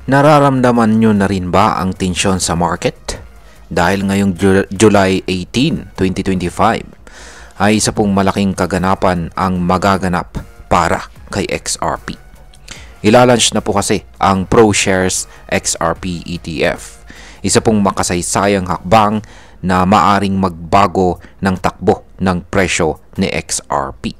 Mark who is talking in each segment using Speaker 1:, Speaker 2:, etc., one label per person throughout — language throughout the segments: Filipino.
Speaker 1: Nararamdaman nyo na rin ba ang tensyon sa market? Dahil ngayong July 18, 2025 ay isa pong malaking kaganapan ang magaganap para kay XRP. Ilalunch na po kasi ang ProShares XRP ETF. Isa pong makasaysayang hakbang na maaring magbago ng takbo ng presyo ni XRP.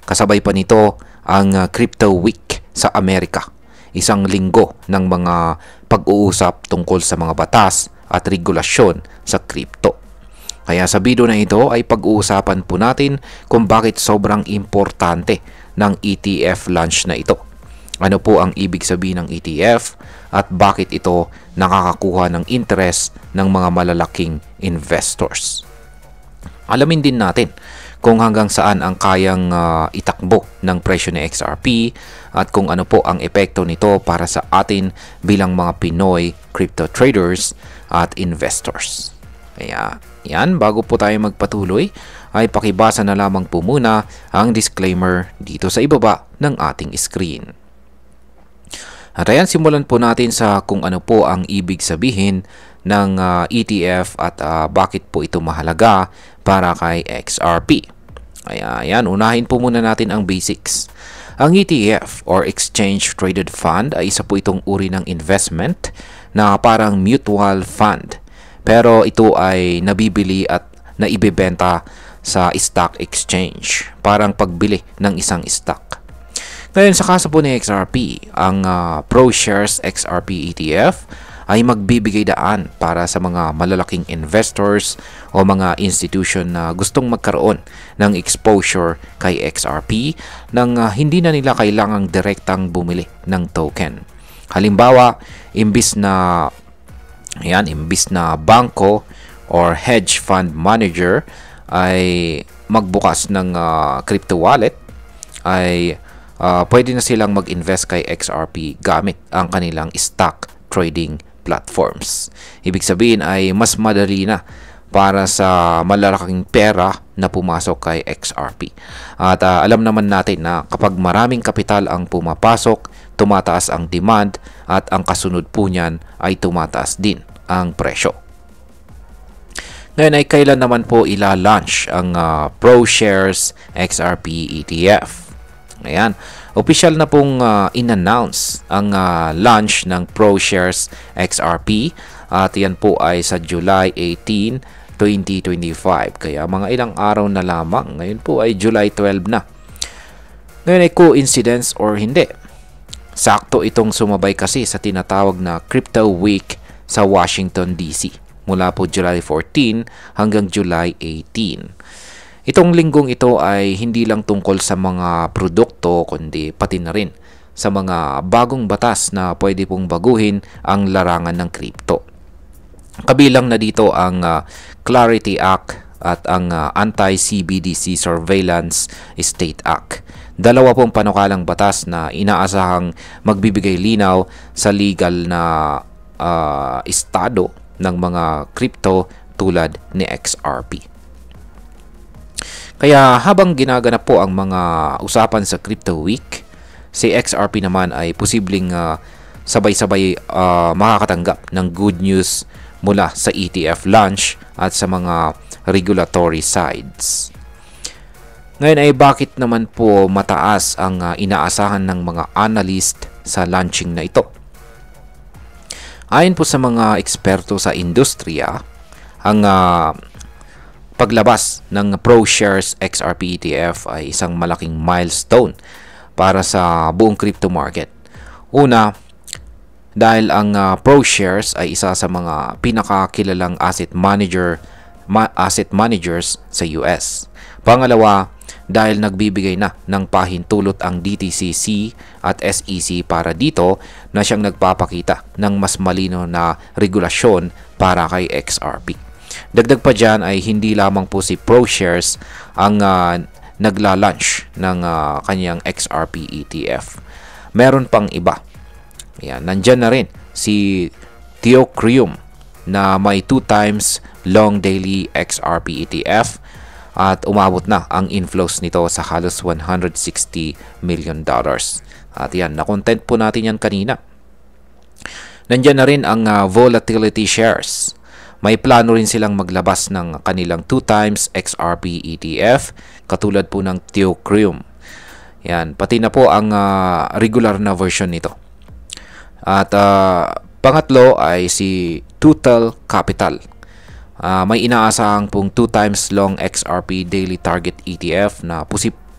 Speaker 1: Kasabay pa nito ang Crypto Week sa Amerika. Isang linggo ng mga pag-uusap tungkol sa mga batas at regulasyon sa crypto. Kaya sa video na ito ay pag-uusapan po natin kung bakit sobrang importante ng ETF launch na ito. Ano po ang ibig sabihin ng ETF at bakit ito nakakakuha ng interest ng mga malalaking investors. Alamin din natin kung hanggang saan ang kayang itakbo ng presyo ni XRP at kung ano po ang epekto nito para sa atin bilang mga Pinoy crypto traders at investors. Kaya yan, bago po tayo magpatuloy ay pakibasa na lamang po muna ang disclaimer dito sa ibaba ng ating screen. At ayan, simulan po natin sa kung ano po ang ibig sabihin ng ETF at bakit po ito mahalaga para kay XRP. Kaya ayan, unahin po muna natin ang basics. Ang ETF or Exchange Traded Fund ay isa po itong uri ng investment na parang mutual fund. Pero ito ay nabibili at naibebenta sa stock exchange. Parang pagbili ng isang stock. Ngayon sa kaso po ni XRP, ang ProShares XRP ETF ay magbibigay daan para sa mga malalaking investors o mga institution na gustong magkaroon ng exposure kay XRP nang hindi na nila kailangang direktang bumili ng token. Halimbawa, imbis na bangko or hedge fund manager ay magbukas ng crypto wallet, ay pwede na silang mag-invest kay XRP gamit ang kanilang stock trading platforms. Ibig sabihin ay mas madali na para sa malalaking pera na pumasok kay XRP. At alam naman natin na kapag maraming kapital ang pumapasok, tumataas ang demand at ang kasunod po niyan ay tumataas din ang presyo. Ngayon ay kailan naman po ila-launch ang ProShares XRP ETF? Ayan, official na pong in-announce ang launch ng ProShares XRP at yan po ay sa July 18, 2025. Kaya mga ilang araw na lamang. Ngayon po ay July 12 na. Ngayon ay coincidence or hindi? Sakto itong sumabay kasi sa tinatawag na Crypto Week sa Washington DC mula po July 14 hanggang July 18. Itong linggong ito ay hindi lang tungkol sa mga produkto kundi pati na rin sa mga bagong batas na pwede pong baguhin ang larangan ng crypto. Kabilang na dito ang Clarity Act at ang Anti-CBDC Surveillance State Act. Dalawa pong panukalang batas na inaasahang magbibigay linaw sa legal na estado ng mga crypto tulad ni XRP. Kaya habang ginaganap po ang mga usapan sa Crypto Week, si XRP naman ay posibleng sabay-sabay makakatanggap ng good news mula sa ETF launch at sa mga regulatory sides. Ngayon ay bakit naman po mataas ang inaasahan ng mga analyst sa launching na ito? Ayon po sa mga eksperto sa industriya, ang paglabas ng ProShares XRP ETF ay isang malaking milestone para sa buong crypto market. Una, dahil ang ProShares ay isa sa mga pinakakilalang asset managers sa US. Pangalawa, dahil nagbibigay na ng pahintulot ang DTCC at SEC para dito na siyang nagpapakita ng mas malinaw na regulasyon para kay XRP. Dagdag pa dyan ay hindi lamang po si ProShares ang nagla-launch ng kanyang XRP ETF. Meron pang iba. Ayan, nandyan na rin si Theocrium na may 2 times long daily XRP ETF at umabot na ang inflows nito sa halos $160 million. At yan, na-content po natin yan kanina. Nandyan na rin ang volatility shares. May plano rin silang maglabas ng kanilang 2 times XRP ETF katulad po ng Theocreum. Yan, pati na po ang regular na version nito. At pangatlo ay si Total Capital. May inaasahang pong 2 times long XRP daily target ETF na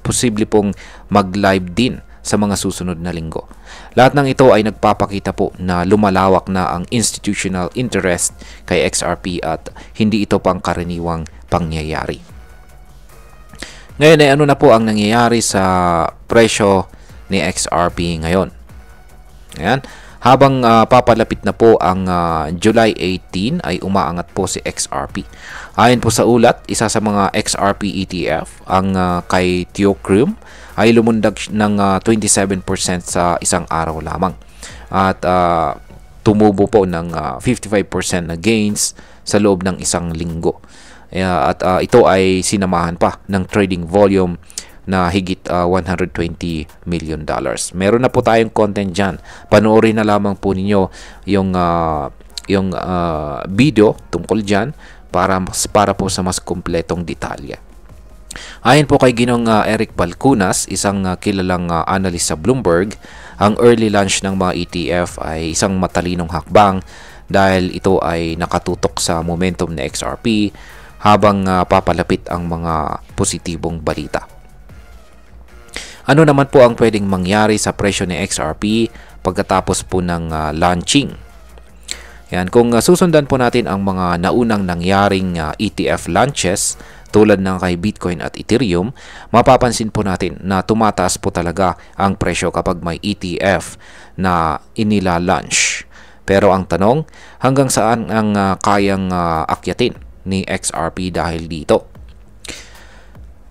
Speaker 1: posible pong mag-live din sa mga susunod na linggo. Lahat ng ito ay nagpapakita po na lumalawak na ang institutional interest kay XRP at hindi ito pang karaniwang pangyayari. Ngayon ay ano na po ang nangyayari sa presyo ni XRP ngayon. Ayan. Habang papalapit na po ang July 18 ay umaangat po si XRP. Ayon po sa ulat, isa sa mga XRP ETF, ang kay Theocreum, ay lumundag ng 27% sa isang araw lamang. At tumubo po ng 55% na gains sa loob ng isang linggo. At ito ay sinamahan pa ng trading volume na higit $120 million. Meron na po tayong content dyan. Panoorin na lamang po ninyo yung video tungkol dyan para po sa mas kumpletong detalye. Ayon po kay Ginong Eric Balcunas, isang kilalang analyst sa Bloomberg, ang early launch ng mga ETF ay isang matalinong hakbang dahil ito ay nakatutok sa momentum ng XRP habang papalapit ang mga positibong balita. Ano naman po ang pwedeng mangyari sa presyo ni XRP pagkatapos po ng launching? Yan, kung susundan po natin ang mga naunang nangyaring ETF launches tulad ng kay Bitcoin at Ethereum, mapapansin po natin na tumataas po talaga ang presyo kapag may ETF na inila-launch. Pero ang tanong, hanggang saan ang kayang akyatin ni XRP dahil dito?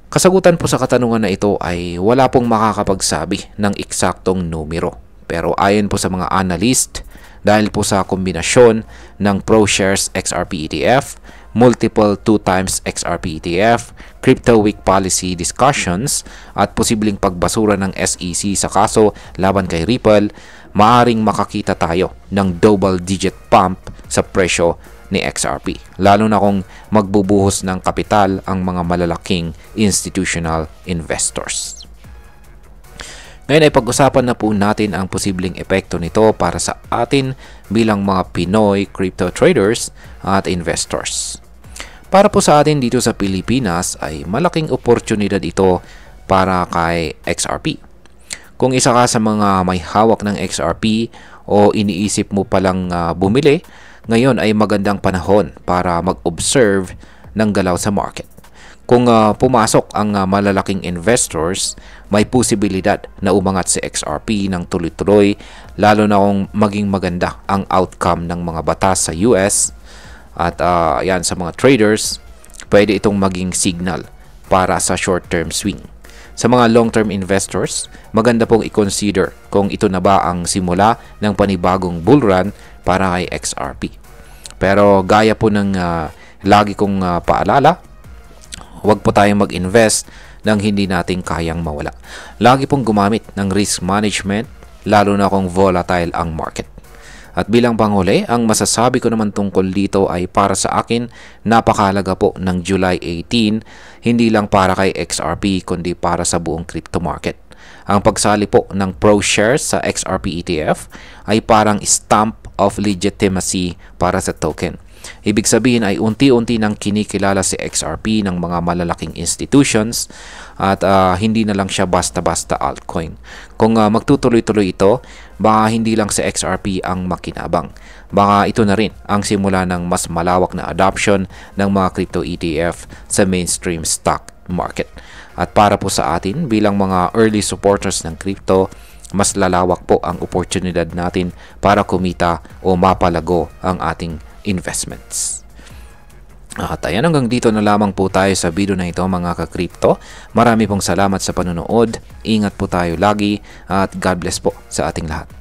Speaker 1: Kasagutan po sa katanungan na ito ay wala pong makakapagsabi ng eksaktong numero. Pero ayon po sa mga analyst, dahil po sa kombinasyon ng ProShares XRP ETF, multiple 2 times XRP ETF, crypto week policy discussions, at posibleng pagbasura ng SEC sa kaso laban kay Ripple, maaring makakita tayo ng double-digit pump sa presyo ni XRP, lalo na kung magbubuhos ng kapital ang mga malalaking institutional investors. Ngayon ay pag-usapan na po natin ang posibleng epekto nito para sa atin bilang mga Pinoy crypto traders at investors. Para po sa atin dito sa Pilipinas ay malaking oportunidad ito para kay XRP. Kung isa ka sa mga may hawak ng XRP o iniisip mo palang bumili, ngayon ay magandang panahon para mag-observe ng galaw sa market. Kung pumasok ang malalaking investors, may posibilidad na umangat si XRP ng tuloy-tuloy, lalo na kung maging maganda ang outcome ng mga batas sa US. At yan, sa mga traders, pwede itong maging signal para sa short-term swing. Sa mga long-term investors, maganda pong i-consider kung ito na ba ang simula ng panibagong bull run para kay XRP. Pero gaya po ng lagi kong paalala, huwag po tayong mag-invest nang hindi natin kayang mawala. Lagi pong gumamit ng risk management, lalo na kung volatile ang market. At bilang panghuli, ang masasabi ko naman tungkol dito ay para sa akin, napakahalaga po ng July 18, hindi lang para kay XRP kundi para sa buong crypto market. Ang pagsali po ng ProShares sa XRP ETF ay parang stamp of legitimacy para sa token. Ibig sabihin ay unti-unti nang kinikilala si XRP ng mga malalaking institutions at hindi na lang siya basta-basta altcoin. Kung magtutuloy-tuloy ito, baka hindi lang si XRP ang makinabang. Baka ito na rin ang simula ng mas malawak na adoption ng mga crypto ETF sa mainstream stock market. At para po sa atin bilang mga early supporters ng crypto, mas lalawak po ang oportunidad natin para kumita o mapalago ang ating investments. At ayan, hanggang dito na lamang po tayo sa video na ito mga ka-crypto. Marami pong salamat sa panonood. Ingat po tayo lagi at God bless po sa ating lahat.